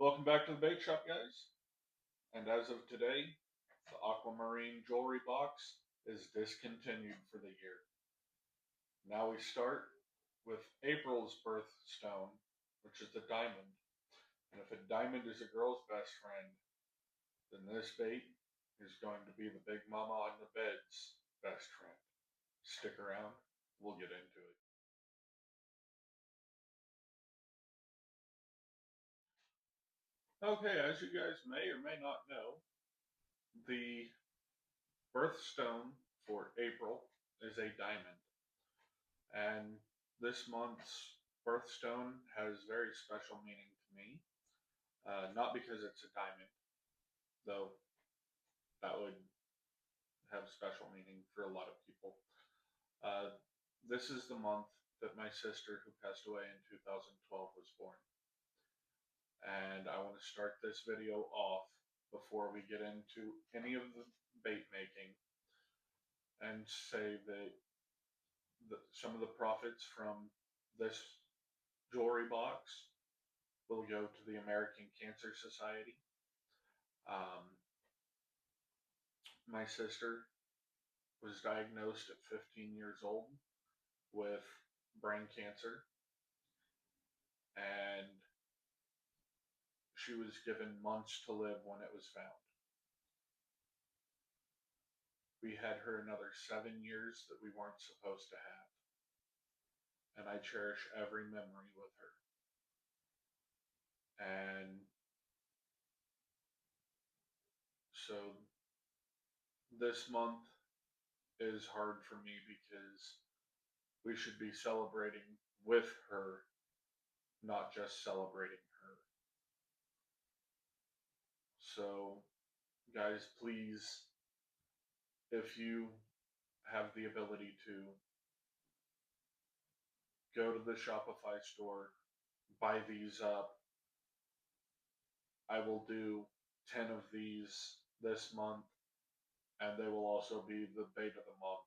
Welcome back to the bake shop, guys. And as of today, the aquamarine jewelry box is discontinued for the year. Now we start with April's birthstone, which is the diamond. And if a diamond is a girl's best friend, then this bait is going to be the big mama on the bed's best friend. Stick around, we'll get into it. Okay, as you guys may or may not know, the birthstone for April is a diamond. And this month's birthstone has very special meaning to me. Not because it's a diamond, though that would have special meaning for a lot of people. This is the month that my sister, who passed away in 2012, was born. And I want to start this video off before we get into any of the bait making and say that some of the profits from this jewelry box will go to the American Cancer Society. My sister was diagnosed at 15 years old with brain cancer, and she was given months to live when it was found. We had her another 7 years that we weren't supposed to have, and I cherish every memory with her. And so this month is hard for me because we should be celebrating with her, not just celebrating her. So, guys, please, if you have the ability to, go to the Shopify store, buy these up. I will do 10 of these this month, and they will also be the bait of the month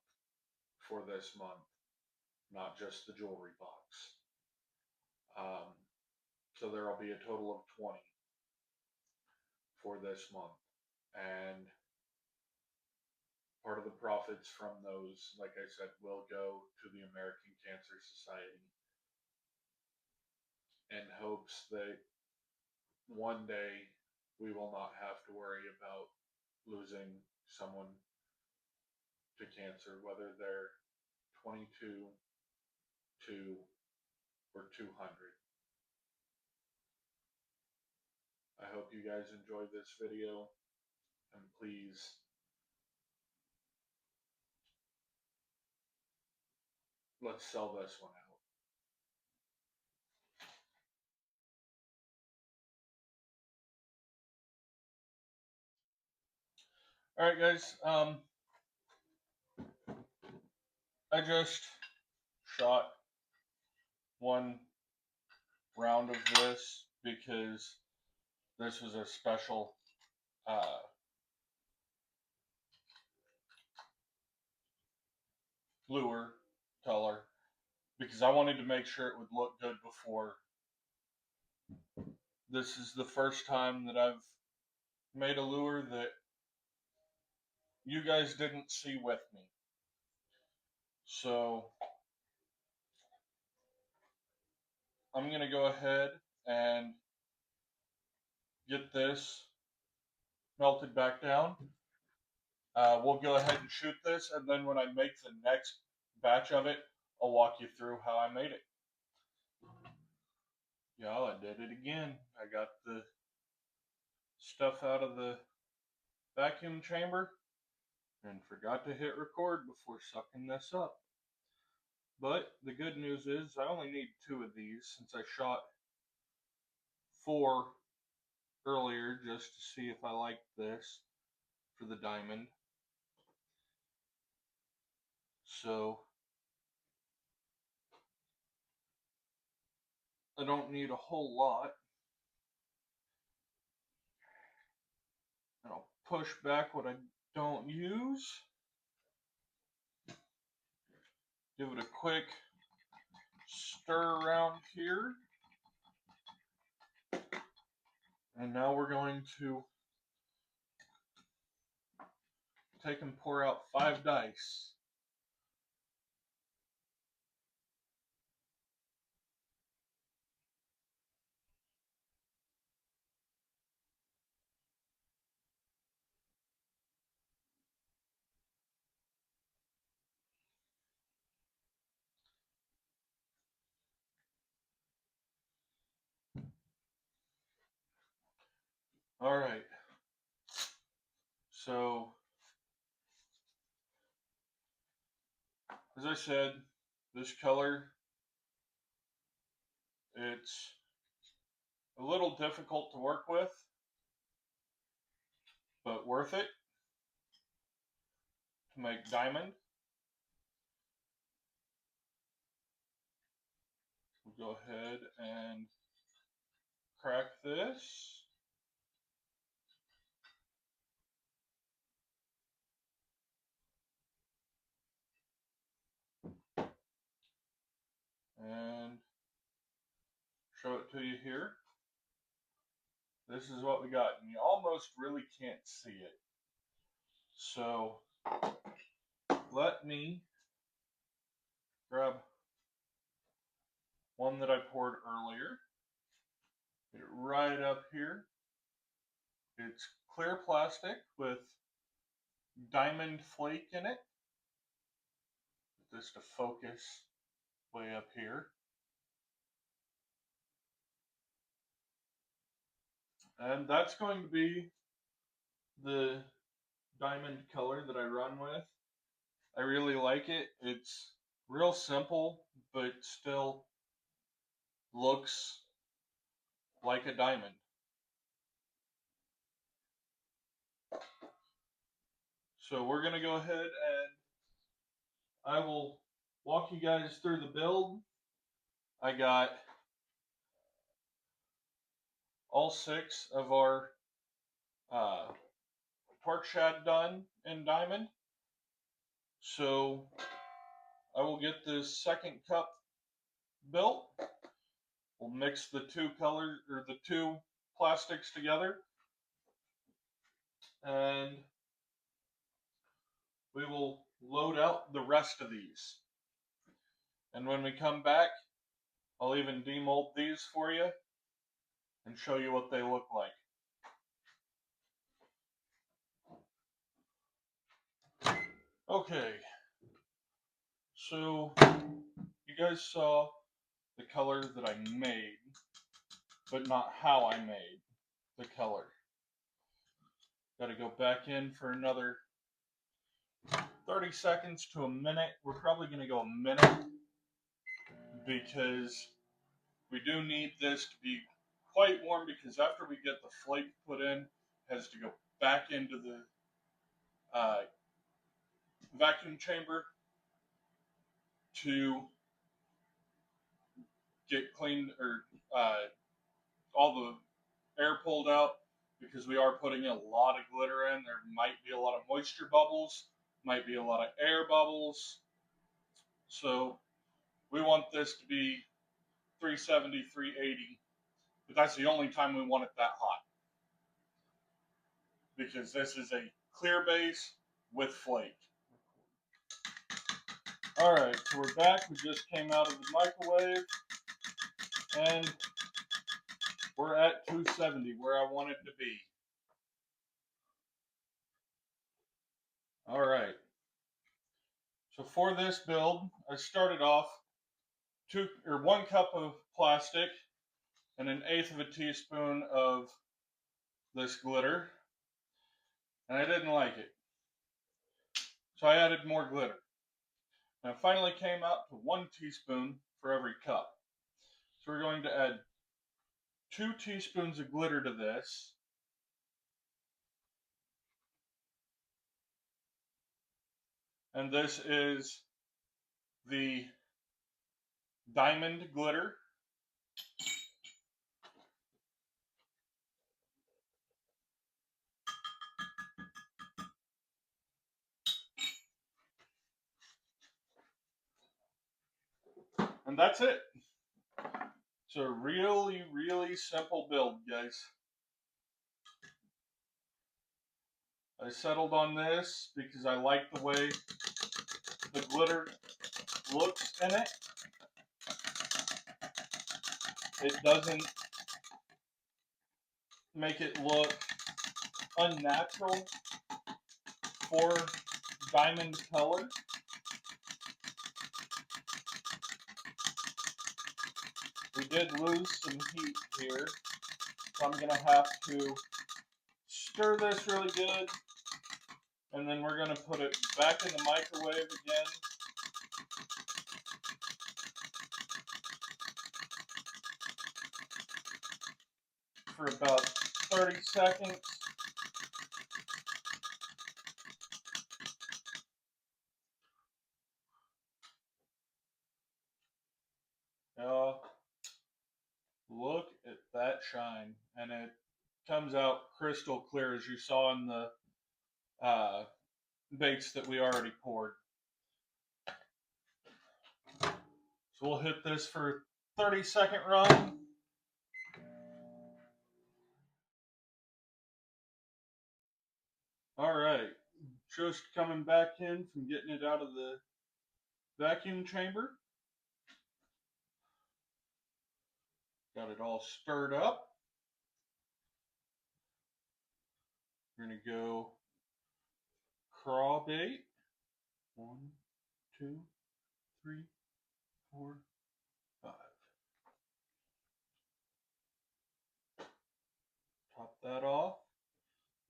for this month, not just the jewelry box. So there will be a total of 20 for this month. And part of the profits from those, like I said, will go to the American Cancer Society in hopes that one day we will not have to worry about losing someone to cancer, whether they're 22, 2, or 200. I hope you guys enjoyed this video, and please let's sell this one out. Alright, guys, I just shot one round of this because this was a special lure color, because I wanted to make sure it would look good before. This is the first time that I've made a lure that you guys didn't see with me. So I'm going to go ahead and get this melted back down. We'll go ahead and shoot this, and then when I make the next batch of it, I'll walk you through how I made it. Y'all, I did it again. I got the stuff out of the vacuum chamber and forgot to hit record before sucking this up. But the good news is I only need 2 of these, since I shot 4 earlier just to see if I liked this for the diamond. So I don't need a whole lot. And I'll push back what I don't use. Give it a quick stir around here. And now we're going to take and pour out 5 dice. Alright, so as I said, this color, it's a little difficult to work with, but worth it to make diamond. We'll go ahead and crack this. And show it to you here. This is what we got, and you almost really can't see it. So let me grab one that I poured earlier. Get it right up here. It's clear plastic with diamond flake in it. Get this to focus way up here. And that's going to be the diamond color that I run with. I really like it. It's real simple, but still looks like a diamond. So we're going to go ahead and I will walk you guys through the build. I got all 6 of our pork shad done in diamond. So I will get this second cup built. We'll mix the 2 colors or the 2 plastics together, and we will load out the rest of these. And when we come back, I'll even demold these for you and show you what they look like. Okay, so you guys saw the color that I made, but not how I made the color. Got to go back in for another 30 seconds to a minute. We're probably going to go a minute because we do need this to be quite warm, because after we get the flake put in, it has to go back into the vacuum chamber to get cleaned, or all the air pulled out, because we are putting a lot of glitter in. There might be a lot of moisture bubbles, might be a lot of air bubbles. So we want this to be 370, 380, but that's the only time we want it that hot, because this is a clear base with flake. Alright, so we're back. We just came out of the microwave, and we're at 270, where I want it to be. Alright, so for this build, I started off 1 cup of plastic and 1/8 of a teaspoon of this glitter, and I didn't like it, so I added more glitter. And it finally came out to 1 teaspoon for every cup. So we're going to add 2 teaspoons of glitter to this. And this is the diamond glitter. And that's it. It's a really, really simple build, guys. I settled on this because I like the way the glitter looks in it. It doesn't make it look unnatural for diamond color. We did lose some heat here, so I'm going to have to stir this really good, and then we're going to put it back in the microwave again. For about 30 seconds. Look at that shine, and it comes out crystal clear, as you saw in the baits that we already poured. So we'll hit this for 30-second run. All right, just coming back in from getting it out of the vacuum chamber. Got it all stirred up. We're going to go craw bait. 1, 2, 3, 4, 5. Top that off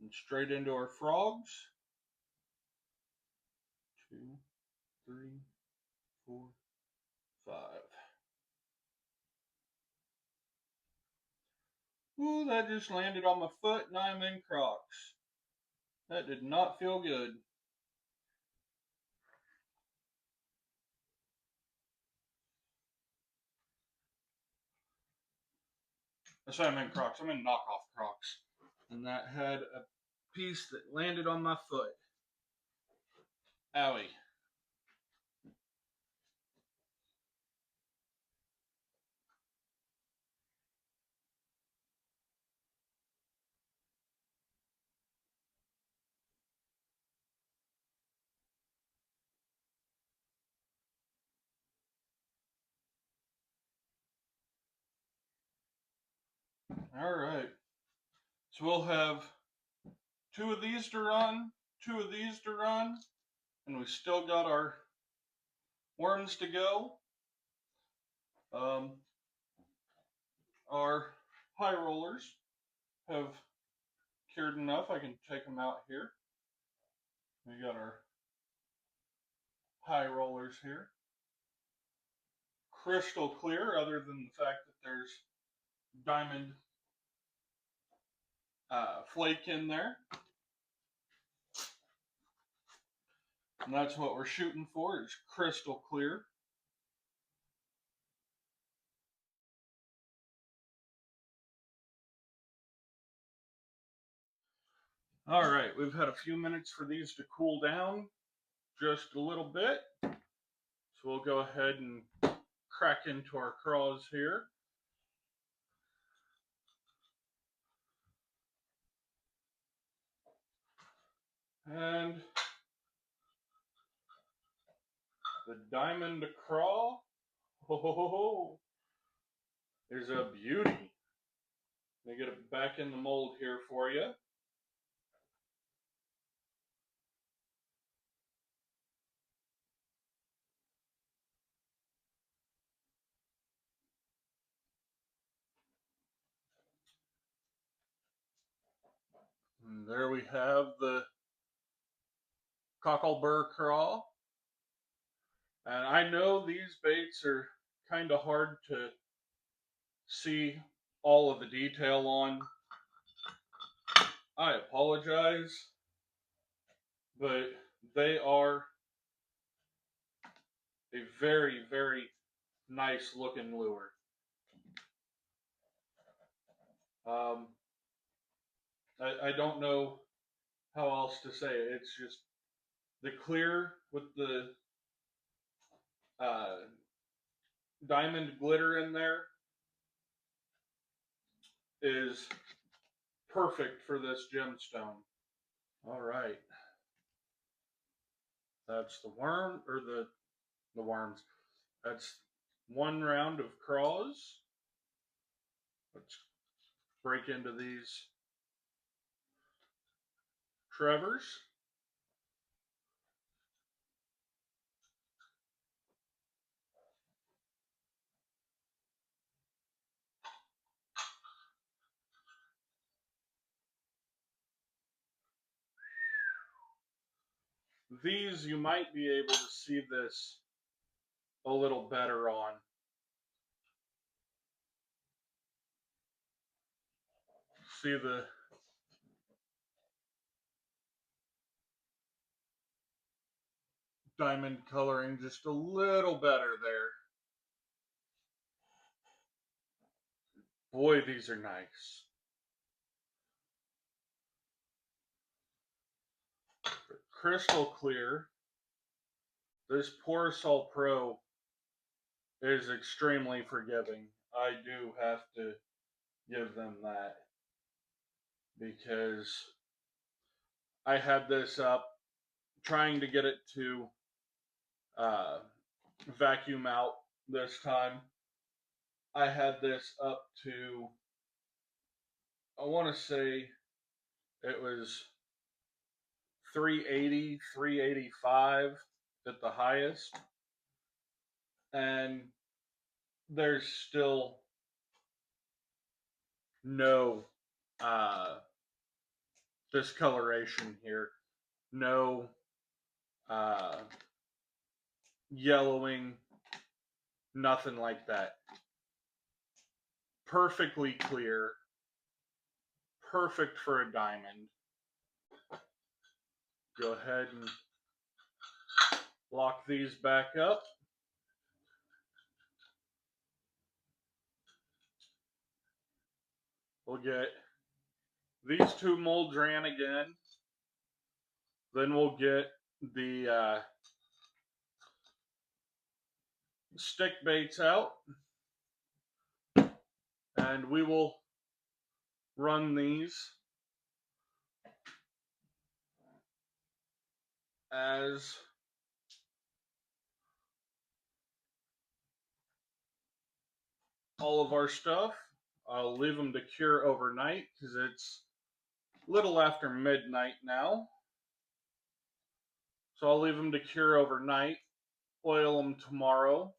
and straight into our frogs. 2, 3, 4, 5. Ooh, that just landed on my foot and I'm in Crocs. That did not feel good. I say I'm in Crocs. I'm in knockoff Crocs. And that had a piece that landed on my foot. Owie. Alright. So we'll have 2 of these to run, 2 of these to run, and we still got our worms to go. Our high rollers have cured enough. I can take them out here. We got our high rollers here. Crystal clear, other than the fact that there's diamond flake in there. And that's what we're shooting for, is crystal clear. All right, we've had a few minutes for these to cool down just a little bit. So we'll go ahead and crack into our craws here. And the diamond craw, ho, is a beauty. Let me get it back in the mold here for you. And there we have the cocklebur craw. And I know these baits are kind of hard to see all of the detail on. I apologize, but they are a very, very nice looking lure. I don't know how else to say it. It's just the clear with the diamond glitter in there is perfect for this gemstone. All right. That's the worm, or the worms. That's one round of craws. Let's break into these Trevors. These, you might be able to see this a little better on. See the diamond coloring just a little better there. Boy, these are nice. Crystal clear. This Porosol Pro is extremely forgiving. I do have to give them that, because I had this up trying to get it to uh, vacuum out this time. I had this up to, I want to say it was 380, 385 at the highest, and there's still no discoloration here, no uh, yellowing, nothing like that. Perfectly clear, perfect for a diamond. Go ahead and lock these back up. We'll get these two molds ran again. Then we'll get the stick baits out, and we will run these as all of our stuff. I'll leave them to cure overnight because it's a little after midnight now. So I'll leave them to cure overnight, oil them tomorrow,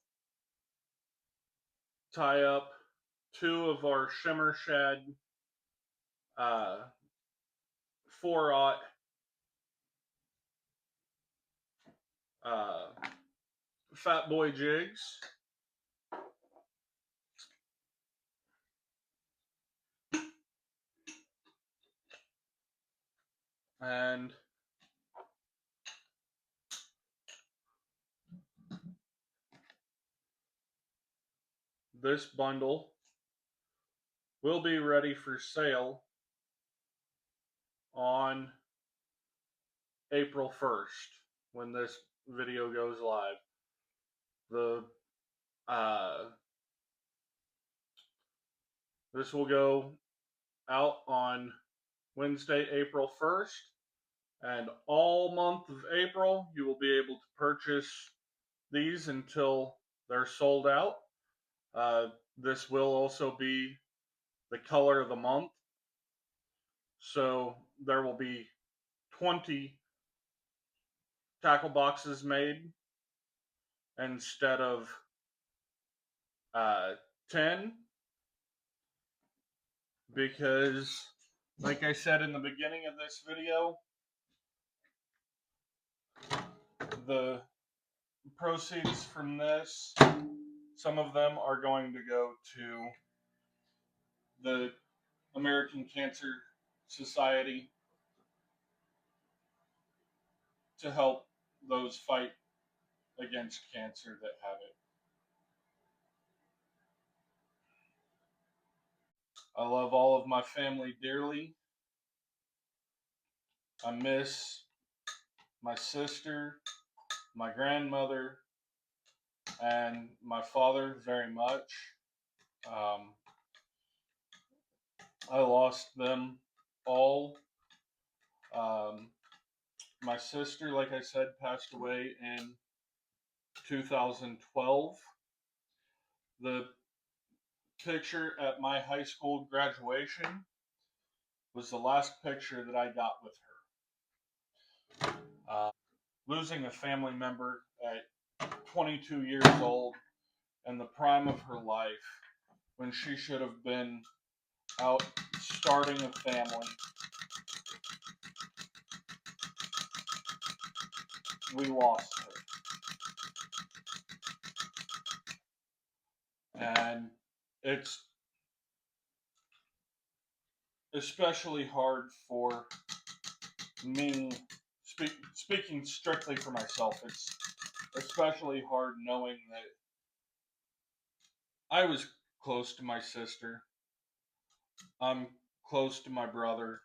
tie up two of our shimmer shad 4/0 Fat Boy jigs. And this bundle will be ready for sale on April 1st when this video goes live. This will go out on Wednesday, April 1st, and all month of April you will be able to purchase these until they're sold out. This will also be the color of the month, so there will be 20 tackle boxes made instead of 10, because like I said in the beginning of this video, the proceeds from this, some of them are going to go to the American Cancer Society to help those fight against cancer that have it. I love all of my family dearly. I miss my sister, my grandmother, and my father very much. I lost them all My sister, like I said, passed away in 2012. The picture at my high school graduation was the last picture that I got with her. Losing a family member at 22 years old in the prime of her life when she should have been out starting a family. We lost her. And it's especially hard for me, speaking strictly for myself, it's especially hard knowing that I was close to my sister. I'm close to my brother.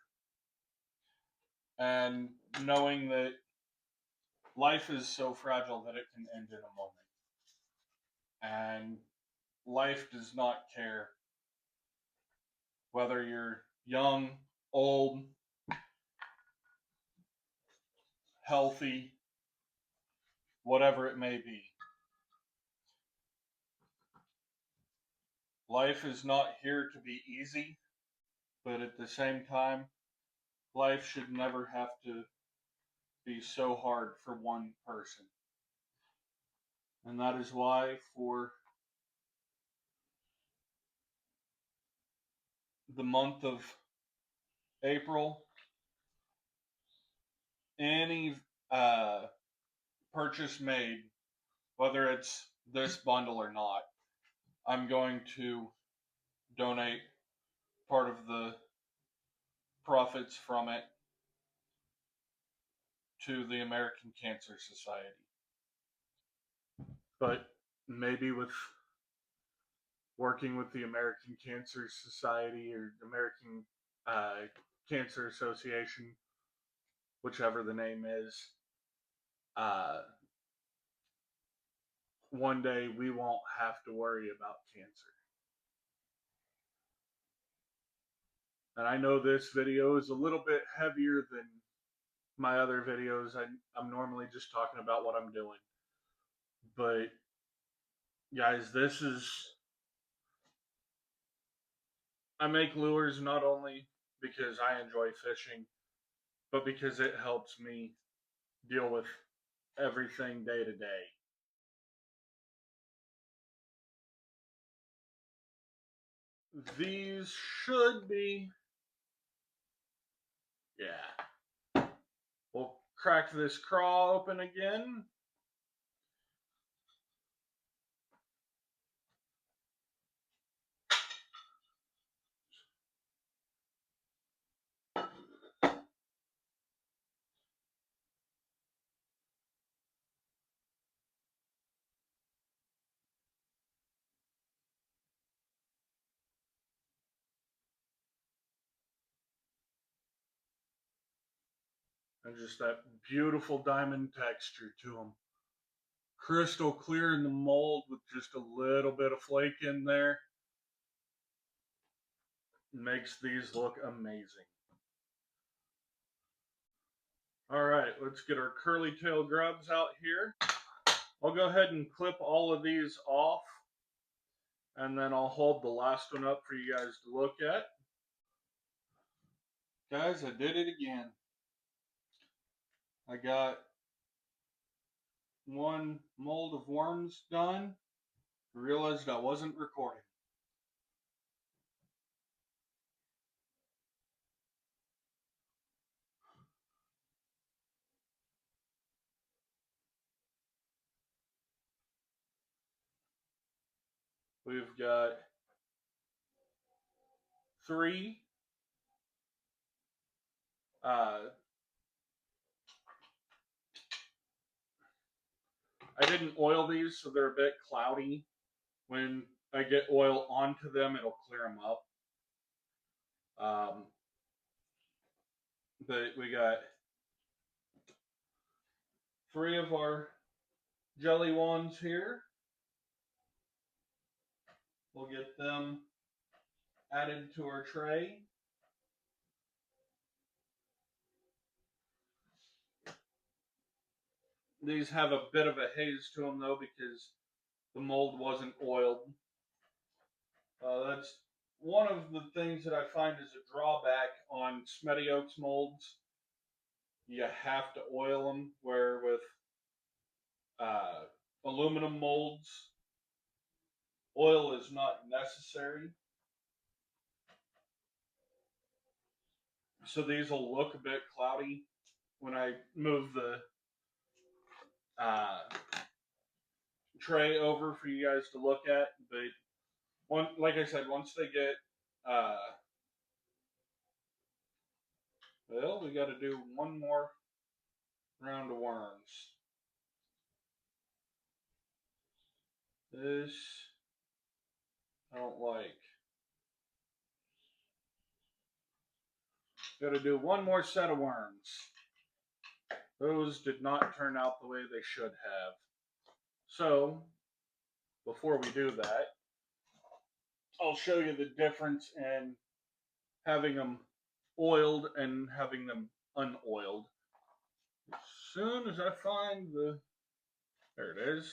And knowing that life is so fragile that it can end in a moment. And life does not care whether you're young, old, healthy, whatever it may be. Life is not here to be easy, but at the same time, life should never have to be so hard for one person. And that is why, for the month of April, any purchase made, whether it's this bundle or not, I'm going to donate part of the profits from it to the American Cancer Society. But maybe with working with the American Cancer Society or American Cancer Association, whichever the name is, uh, one day we won't have to worry about cancer. And I know this video is a little bit heavier than my other videos. I'm normally just talking about what I'm doing. But guys, I make lures not only because I enjoy fishing, but because it helps me deal with everything day to day. These should be, yeah. We'll crack this craw open again. And just that beautiful diamond texture to them. Crystal clear in the mold with just a little bit of flake in there. Makes these look amazing. All right, let's get our curly tail grubs out here. I'll go ahead and clip all of these off, and then I'll hold the last one up for you guys to look at. Guys, I did it again. I got one mold of worms done. I realized I wasn't recording. We've got 3 I didn't oil these, so they're a bit cloudy. When I get oil onto them, it'll clear them up. But we got 3 of our jelly wands here. We'll get them added to our tray. These have a bit of a haze to them though because the mold wasn't oiled. That's one of the things that I find is a drawback on Smetty Oaks molds. You have to oil them, where with uh, aluminum molds, oil is not necessary. So these will look a bit cloudy when I move the uh, tray over for you guys to look at. But like I said, once they get, well, we got to do one more round of worms. This I don't like. Got to do one more set of worms. Those did not turn out the way they should have. So, before we do that, I'll show you the difference in having them oiled and having them unoiled. As soon as I find there it is,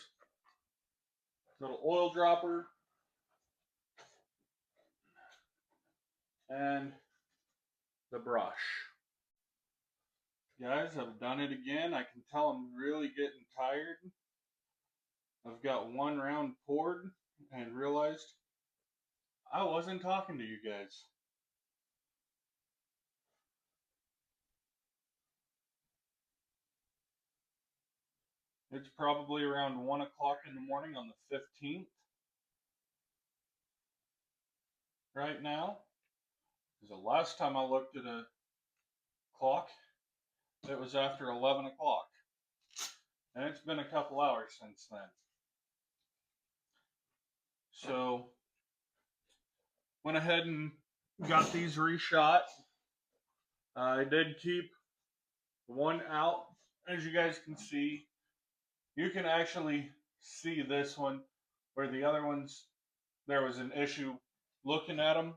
little oil dropper, and the brush. Guys, I've done it again. I can tell I'm really getting tired. I've got one round poured and realized I wasn't talking to you guys. It's probably around 1 o'clock in the morning on the 15th right now. Because the last time I looked at a clock, it was after 11 o'clock. And it's been a couple hours since then. So, went ahead and got these reshot. I did keep one out. As you guys can see, you can actually see this one, where the other ones, there was an issue looking at them.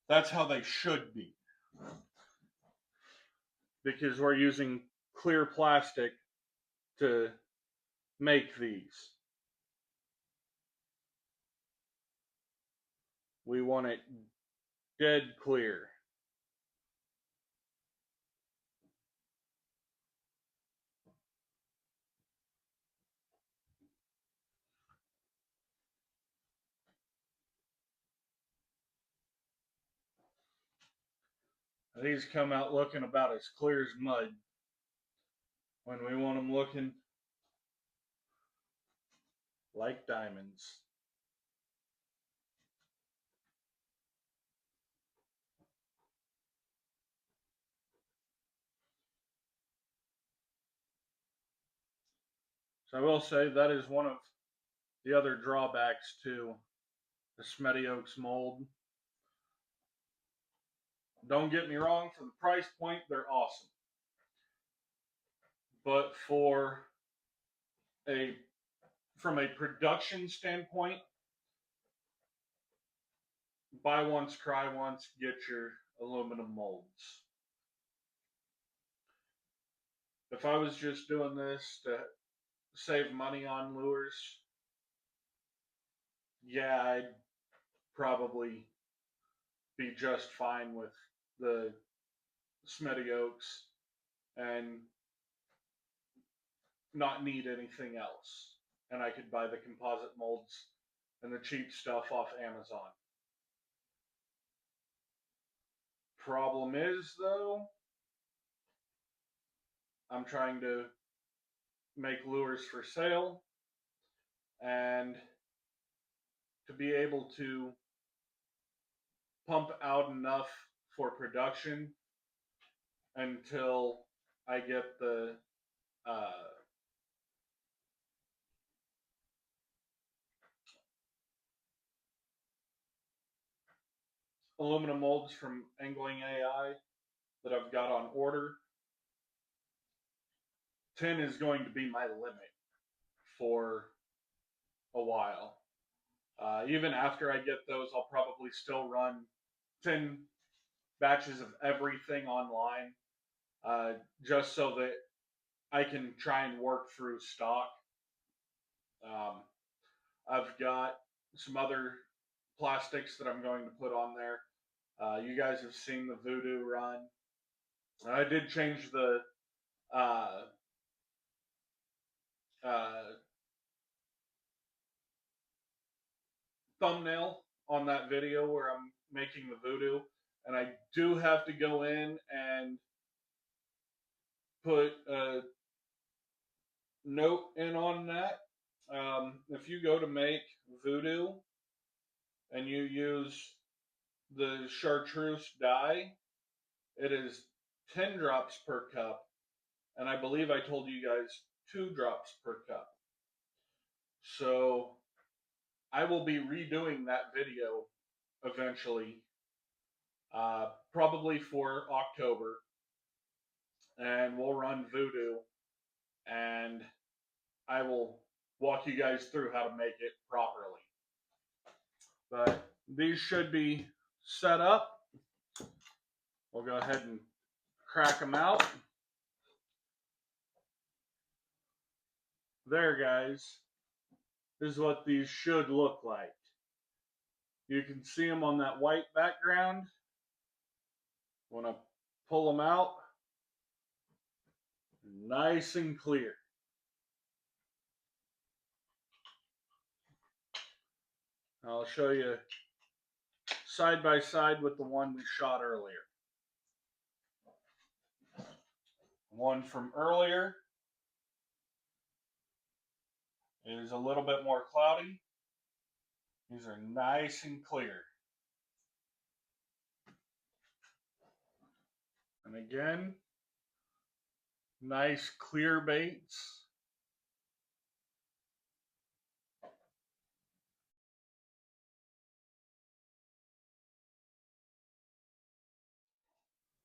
That's how they should be. Because we're using clear plastic to make these. We want it dead clear. These come out looking about as clear as mud when we want them looking like diamonds. So I will say that is one of the other drawbacks to the Smetty Oaks mold. Don't get me wrong, for the price point, they're awesome. But from a production standpoint, buy once, cry once, get your aluminum molds. If I was just doing this to save money on lures, yeah, I'd probably be just fine with the Smetty Oaks and not need anything else. And I could buy the composite molds and the cheap stuff off Amazon. Problem is, though, I'm trying to make lures for sale, and to be able to pump out enough for production until I get the aluminum molds from Angling AI that I've got on order. 10 is going to be my limit for a while. Even after I get those, I'll probably still run 10 batches of everything online, just so that I can try and work through stock. I've got some other plastics that I'm going to put on there. You guys have seen the Voodoo run. I did change the uh, uh, thumbnail on that video where I'm making the Voodoo, and I do have to go in and put a note in on that. If you go to make Voodoo and you use the chartreuse dye, it is 10 drops per cup, and I believe I told you guys 2 drops per cup. So I will be redoing that video eventually, probably for October, and we'll run Voodoo, and I will walk you guys through how to make it properly. But these should be set up. We'll go ahead and crack them out. There, guys. This is what these should look like. You can see them on that white background. Want to pull them out. Nice and clear. I'll show you side by side with the one we shot earlier. One from earlier is a little bit more cloudy. These are nice and clear. And again, nice clear baits.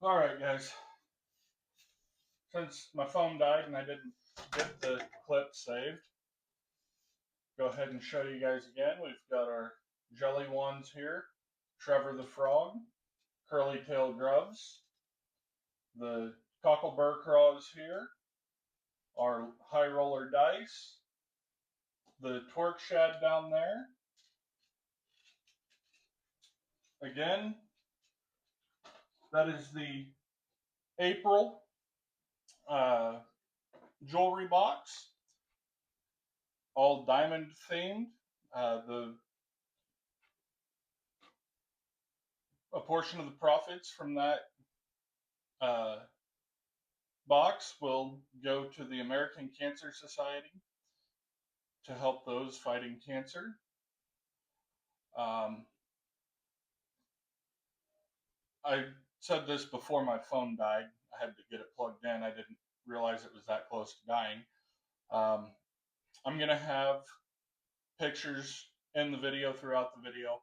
All right, guys. Since my phone died and I didn't get the clip saved, go ahead and show you guys again. We've got our jelly ones here, Trevor the Frog, curly tail grubs, the cockleburr craws here, our high roller dice, the torque shad down there. Again, that is the April jewelry box, all diamond themed. A portion of the profits from that box will go to the American Cancer Society to help those fighting cancer. I said this before my phone died. I had to get it plugged in. I didn't realize it was that close to dying. I'm going to have pictures in the video, throughout the video,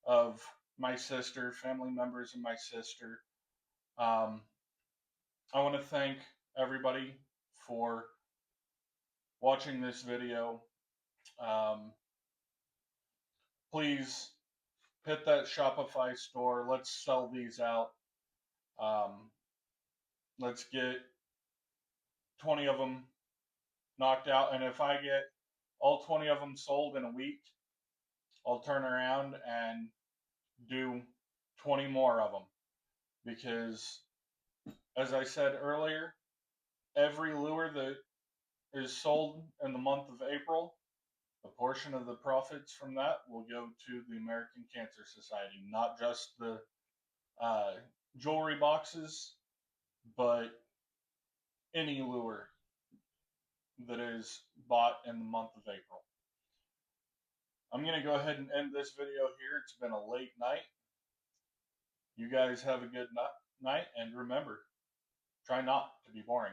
of my sister, family members of my sister. I want to thank everybody for watching this video. Please hit that Shopify store. Let's sell these out. Let's get 20 of them knocked out. And if I get all 20 of them sold in a week, I'll turn around and do 20 more of them. Because, as I said earlier, every lure that is sold in the month of April, a portion of the profits from that will go to the American Cancer Society. Not just the jewelry boxes, but any lure that is bought in the month of April. I'm going to go ahead and end this video here. It's been a late night. You guys have a good night, and remember, try not to be boring.